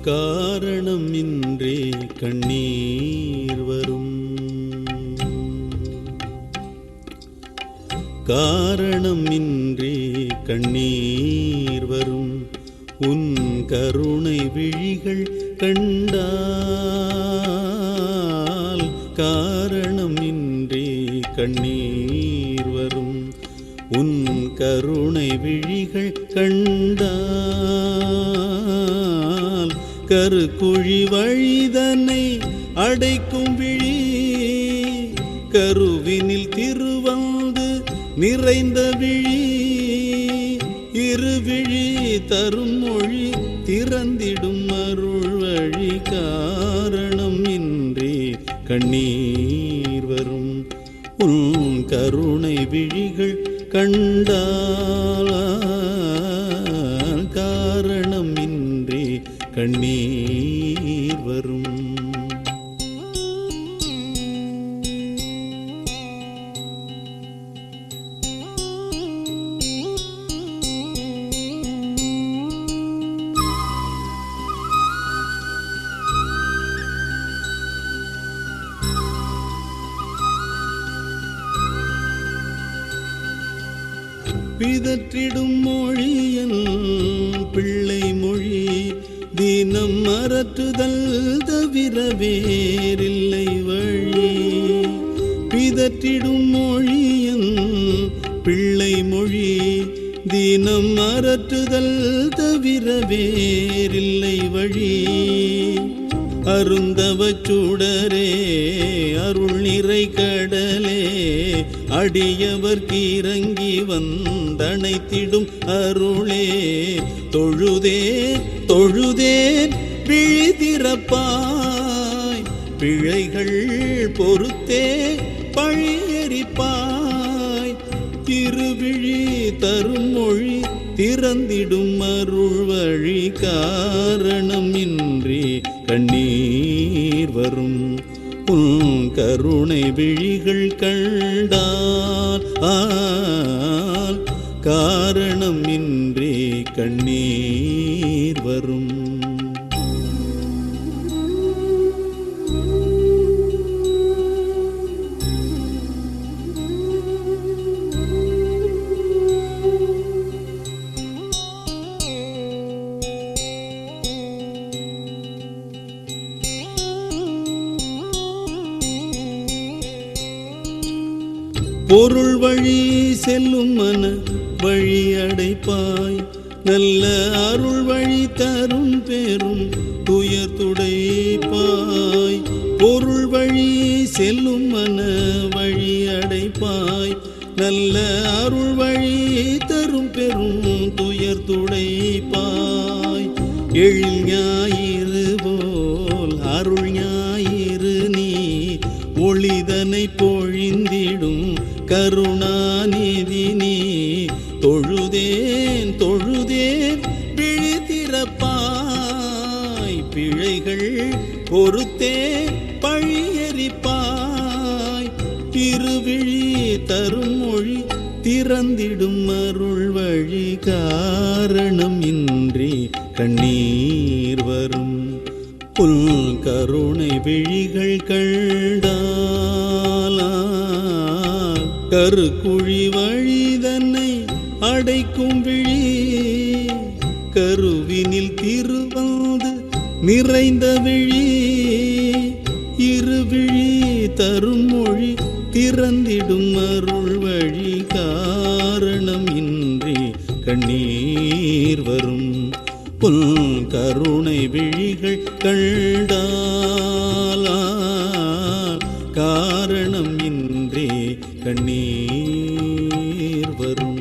காரணம் இன்றே கண்ணீர் வரும். காரணம் இன்றே கண்ணீர் வரும். உன் கருணை விழிகள் கண்டால் காரணம் இன்றே கண்ணீர் வரும். உன் கருணை விழிகள் கண்டால் கருக்குழி வழிதனை அடைக்கும் விழி கருவினில் திருவந்து நிறைந்த விழி இருவிழி தரும் மொழி திறந்திடும் அருள் வழி காரணம் இன்றே கண்ணீர் வரும். உன் கருணை விழிகள் கண்டால் காரணம் இன்றே கண்ணீர் வரும். பிதற்றிடும் மொழியல் பிள்ளை மொழி தினம் மறற்றுதல் தவிர வேறில்லை வழி. பிதற்றிடும் மொழியல் பிள்ளை மொழி தினம் மறற்றுதல் தவிர வேறில்லை வழி. அருந்தவச் சுடரே அருள் நிறை கடலே அடியவர்க்கு இறங்கி வந்தணைத்திடும் அருளே தொழுதே தொழுதேன் விழிதிறப்பாய் பிழைகள் பொறுத்தே பழியெரிப்பாய் திருவிழி தரும் மொழி திறந்திடும் அருள் வழி காரணம் இன்றி கண்ணீர் வரும். உன் கருணை விழிகள் கண்டால் காரணம் இன்றி கண்ணீர் வரும். பொருள் வழி செல்லும் மன வழி அடைப்பாய் நல்ல அருள் வழி தரும் பெரும் துயர் துடைப்பாய். பொருள் வழி செல்லும் மன வழி அடைப்பாய் நல்ல அருள் வழி தரும் பெரும் துயர் துடைப்பாய். எழில் ஞாயிறு போல் அருள் ஞாயிறு நீ ஒளிதனை பொழிந்திடும் கருணாநிதி நீ தொழுதேன் தொழுதேன் விழிதிறப்பாய் பிழைகள் பொறுத்தே பழியெரிப்பாய் திருவிழி தரும் மொழி திறந்திடும் அருள் வழி காரணம் இன்றி கண்ணீர் வரும். புல் கருணை விழிகள் கண்டால் கருக்குழி வழிதனை அடைக்கும் விழி கருவினில் திருவந்து நிறைந்த விழி இருவிழி தரும் மொழி திறந்திடும் அருள் வழி காரணம் இன்றி கண்ணீர் வரும். புல் கருணை விழிகள் கண்டால் காரணம் இன்றி கண்ணீர் வரும்.